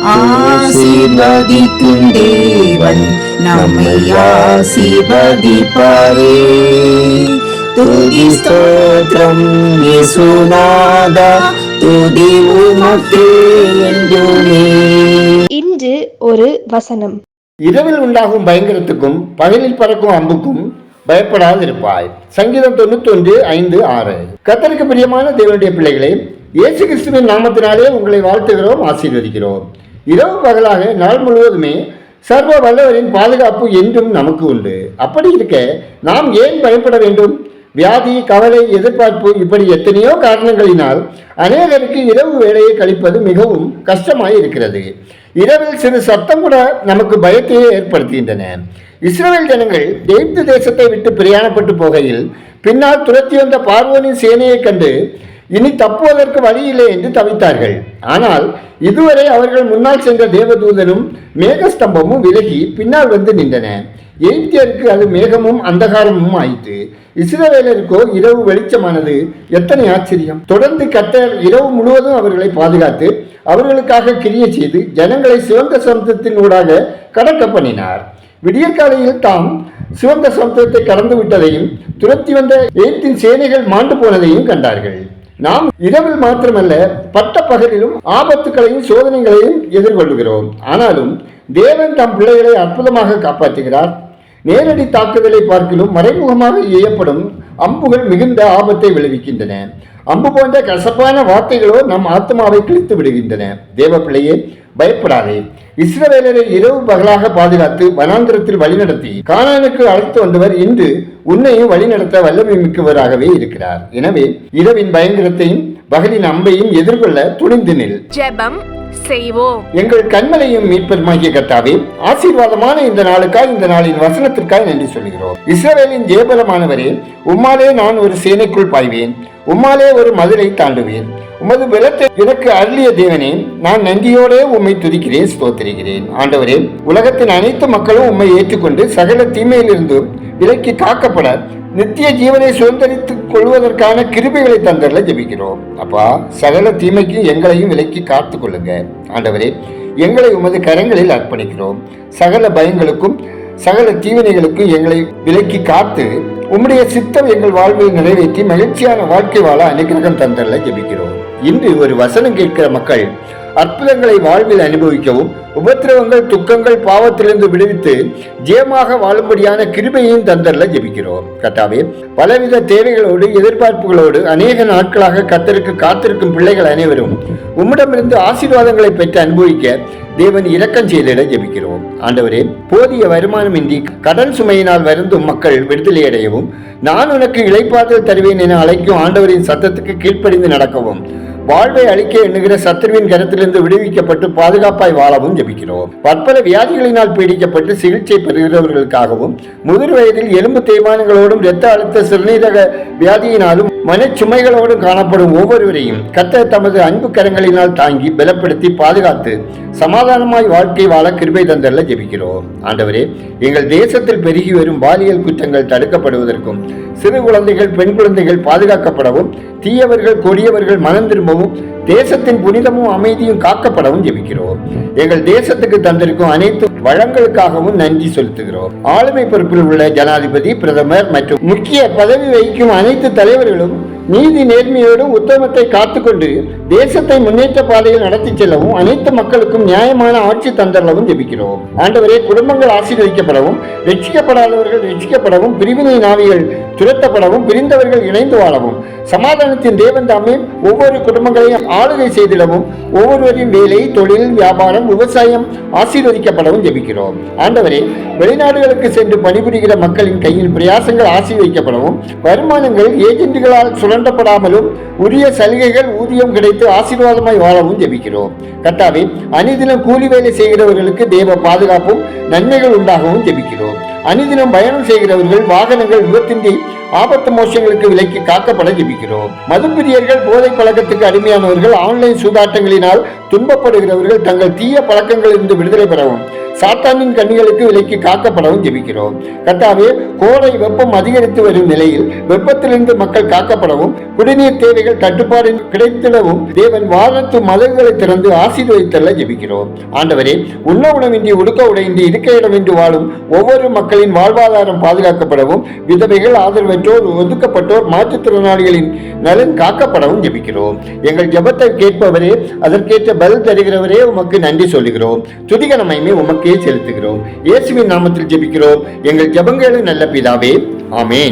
ஆசீர்வதிக்கும் தேவன் நம்மை ஆசீர்வதிப்பாரே. துதி ஸ்தோத்திரம் இயேசுநாதா, துதி உமக்கே என்றுமே. இன்று ஒரு வசனம். இரவில் உண்டாகும் பயங்கரத்துக்கும் பகலில் பறக்கும் அம்புக்கும் பயப்படாதிருப்பாய். சங்கீதம் 91:5-6. கர்த்தருக்கு பிரியமான தேவனுடைய பிள்ளைகளே, இயேசு கிறிஸ்துவின் நாமத்தினாலே உங்களை வாழ்த்துகிறோம், ஆசீர்வதிக்கிறோம். இரவு பகலாக நாள் முழுவதுமே சர்வ வல்லவரின் பாதுகாப்பு என்றும் நமக்கு உண்டு. அப்படி இருக்க நாம் ஏன் பயப்பட வேண்டும்? வியாதி, கவலை, எதிர்பார்ப்பு இப்படி எத்தனையோ காரணங்களினால் அநேகருக்கு இரவு வேலையை கழிப்பது மிகவும் கஷ்டமாய் இருக்கிறது. இரவில் சிறு சத்தம் கூட நமக்கு பயத்தையே ஏற்படுத்துகின்றன. இஸ்ரவேல் ஜனங்கள் எகிப்து தேசத்தை விட்டு பிரயாணப்பட்டு போகையில் பின்னால் துரத்தி வந்த பார்வோனின் சேனையை கண்டு இனி தப்புவதற்கு வழி இல்லை என்று தவித்தார்கள். ஆனால் இதுவரை அவர்கள் முன்னால் சென்ற தேவதூதனும் மேகஸ்தம்பமும் விலகி பின்னால் வந்து நின்றன. எகிப்தியருக்கு அது மேகமும் அந்தகாரமும் ஆயிற்று. இஸ்ரவேலருக்கோ இரவு வெளிச்சமானது. எத்தனை ஆச்சரியம்! தொடர்ந்து கர்த்தர் இரவு முழுவதும் அவர்களை பாதுகாத்து அவர்களுக்காக கிரியை செய்து ஜனங்களை சிவந்த சமுத்திரத்தின் ஊடாக கடக்க பண்ணினார். விடியற்காலையில் தாம் சிவந்த சமுத்திரத்தை கடந்து விட்டதையும் துரத்தி வந்த எகிப்தின் சேனைகள் மாண்டு போனதையும் கண்டார்கள். நாம் இரவில் மாத்திரமல்ல, பட்ட பகலிலும் ஆபத்துக்களையும் சோதனைகளையும் எதிர்கொள்கிறோம். ஆனாலும் தேவன் தம் பிள்ளைகளை அற்புதமாக காப்பாற்றுகிறார். நேரடி தாக்குதலை பார்க்கிலும் மறைமுகமாக எய்யப்படும் அம்புகள் மிகுந்த ஆபத்தை விளைவிக்கின்றன. அம்பு போன்ற கசப்பான வார்த்தைகளோ நம் ஆத்மாவை கிழித்து விடுகின்றன. தேவ பிள்ளையே, பயப்படாதே. இஸ்ரவேலரை இரவு பகலாக பாதுகாத்து வனாந்திரத்தில் வழிநடத்தி கானானுக்கு அழைத்து வந்தவர் இன்று உன்னையும் வழிநடத்த வல்லமை மிக்கவராகவே இருக்கிறார். எனவே இரவின் பயங்கரத்தையும் பகலின் அம்பையும் எதிர்கொள்ள துணிந்து நில். ஜெபம் செய்வோம். எங்கள் கண்மலையும் மீட்பருமாகிய கர்த்தாவே, ஆசீர்வாதமான இந்த நாளுக்காய், இந்த நாளின் வசனத்திற்காய் நன்றி சொல்கிறோம். இஸ்ரவேலின் ஜெயபலமானவரே, உம்மாலே நான் ஒரு சேனைக்குள் பாய்வேன், உம்மாலே ஒரு மதிலை தாண்டுவேன். உமது பலத்தை எனக்கு அருளிய தேவனே, நான் நன்றியோடே உம்மை துதிக்கிறேன், ஸ்தோத்திரிக்கிறேன். ஆண்டவரே, உலகத்தின் அனைத்து மக்களும் உம்மை ஏற்றுக்கொண்டு சகல தீமையிலிருந்து விலக்கி காக்கப்பட நித்திய ஜீவனை சுதந்திரித்துக் கொள்வதற்கான கிருபைகளை தந்தரல ஜெபிக்கிறோம். அப்பா, சகல தீமைக்கு எங்களையும் விலக்கி காத்து கொள்ளுங்க. ஆண்டவரே, எங்களை உமது கரங்களில் அர்ப்பணிக்கிறோம். சகல பயங்களுக்கும் சகல தீவினைகளுக்கும் எங்களை விலக்கி காத்து உம்முடைய சித்தம் எங்கள் வாழ்வில் நிறைவேற்றி மகிழ்ச்சியான வாழ்க்கை வாழ அனுகிரகம் தந்தரல ஜெபிக்கிறோம். இன்று ஒரு வசனம் கேட்கிற மக்கள் அற்புதங்களை வாழ்வில் அனுபவிக்கவும் உபத்திரவங்கள், துக்கங்கள், பாவத்திலிருந்து விடுவித்து ஜெயமாக வாழும்படியான கிருபையையும் தந்தரல ஜெபிக்கிறோம். கர்த்தாவே, பலவித தேவைகளோடு எதிர்பார்ப்புகளோடு அநேக நாட்களாக கர்த்தருக்கு காத்திருக்கும் பிள்ளைகள் அனைவரும் உம்மிடமிருந்து ஆசீர்வாதங்களை பெற்று அனுபவிக்க தேவன் இரக்கம் செய்திட ஜெபிக்கிறோம். ஆண்டவரே, போதிய வருமானமின்றி கடன் சுமையினால் வருந்தும் மக்கள் விடுதலை அடையவும், நான் உனக்கு இளைப்பாறுதல் தருவேன் என அழைக்கும் ஆண்டவரின் சத்தத்துக்கு கீழ்ப்படிந்து நடக்கவும், வாழ்வை அளிக்க எண்ணுகிற சத்துருவின் கரத்திலிருந்து விடுவிக்கப்பட்டு பாதுகாப்பாய் வாழவும் ஜெபிக்கிறோம். பற்பல வியாதிகளினால் பீடிக்கப்பட்டு சிகிச்சை பெறுகிறவர்களுக்காகவும், முதிர் வயதில் எலும்பு தேய்மானங்களோடும் இரத்த அழுத்த சிறுநீரக வியாதியினாலும் மனச்சுமைகளோடும் காணப்படும் ஒவ்வொருவரையும் கர்த்தர் தமது அன்பு கரங்களினால் தாங்கி பலப்படுத்தி பாதுகாத்து சமாதானமாய் வாழ்க்கை வாழ கிருபை தந்தரல ஜெபிக்கிறோம். ஆண்டவரே, எங்கள் தேசத்தில் பெருகி வரும் பாலியல் குற்றங்கள் தடுக்கப்படுவதற்கும், சிறு குழந்தைகள், பெண் குழந்தைகள் பாதுகாக்கப்படவும், தீயவர்கள், கொடியவர்கள் மனம் திரும்பவும், தேசத்தின் புனிதமும் அமைதியும் காக்கப்படவும் ஜெபிக்கிறோம். எங்கள் தேசத்துக்கு தந்திருக்கும் அனைத்து வளங்களுக்காகவும் நன்றி செலுத்துகிறோம். ஆளுமை பொறுப்பில் உள்ள ஜனாதிபதி, பிரதமர் மற்றும் முக்கிய பதவி வகிக்கும் அனைத்து தலைவர்களும் நீதி நேர்மையோடு உத்தமத்தை காத்துக்கொண்டு தேசத்தை முன்னேற்ற பாதையில் நடத்தி செல்லவும், அனைத்து மக்களுக்கும் நியாயமான ஆட்சி தந்தரவும் ஜெபிக்கிறோம். ஆண்டவரே, குடும்பங்கள் ஆசீர்வதிக்கப்படவும், ரட்சிக்கப்படாதவர்கள் ரட்சிக்கப்படவும், பிரிவினை நாவிகள் துரத்தப்படவும், பிரிந்தவர்கள் இணைந்து வாழவும், சமாதானத்தின் தேவன் தாமே ஒவ்வொரு குடும்பங்களையும் ஆளுகை செய்திடவும், ஒவ்வொருவரின் வேலை, தொழில், வியாபாரம், விவசாயம் ஆசீர்வதிக்கப்படவும் ஜெபிக்கிறோம். ஆண்டவரே, வெளிநாடுகளுக்கு சென்று பணிபுரிகிற மக்களின் கையில் பிரயாசங்கள் ஆசீர்வதிக்கப்படவும், வருமானங்கள் ஏஜென்ட்டுகளால் சுரண்டப்படாமலும் உரிய சலுகைகள், ஊதியம் கிடைத்து ஆசீர்வாதமாய் வாழவும் ஜெபிக்கிறோம். கர்த்தாவே, அனிதினம் கூலி வேலை செய்கிறவர்களுக்கு தேவ பாதுகாப்பும் நன்மைகள் உண்டாகவும் ஜெபிக்கிறோம். அனிதினம் பயணம் செய்கிறவர்கள் வாகனங்கள் விபத்தின்றி ஆபத்து மோசங்களுக்கு விலக்கி காக்கப்பட ஜெபிக்கிறோம். மதுப்பிரியர்கள், போதை பழக்கத்துக்கு அடிமையானவர்கள், ஆன்லைன் சூதாட்டங்களினால் துன்பப்படுகிறவர்கள் தங்கள் தீய பழக்கங்களிலிருந்து விடுதலை பெறவும், சாத்தானின் கண்ணிகளுக்கு விலக்கி காக்கப்படவும் ஜெபிக்கிறோம். கர்த்தாவே, கோடை வெப்பம் அதிகரித்து வரும் நிலையில் வெப்பத்திலிருந்து மக்கள் காக்கப்படவும், குடிநீர் தேவைகள் தட்டுப்பாடு கிடைத்திடவும் தேவன் வானத்து மதகுகளை திறந்து ஆசீர்வதித்தல்ல ஜெபிக்கிறோம். ஆண்டவரே, உண்ண உணவின்றி உடுக்க உடையின்றி இருக்க இடமின்றி வாழும் ஒவ்வொரு மக்களின் வாழ்வாதாரம் பாதுகாக்கப்படவும், விதவைகள், ஆதரவற்றோர், ஒதுக்கப்பட்டோர், மாற்றுத்திறனாளிகளின் நலன் காக்கப்படவும் ஜெபிக்கிறோம். எங்கள் ஜெபத்தை கேட்பவரே, அதற்கேற்ற பதில் தருகிறவரே, உமக்கு நன்றி சொல்லுகிறோம். துதிகரமையுமே உமக்கே செலுத்துகிறோம். இயேசுவின் நாமத்தில் ஜெபிக்கிறோம் எங்கள் ஜெபங்களை நல்ல பிதாவே, ஆமென்.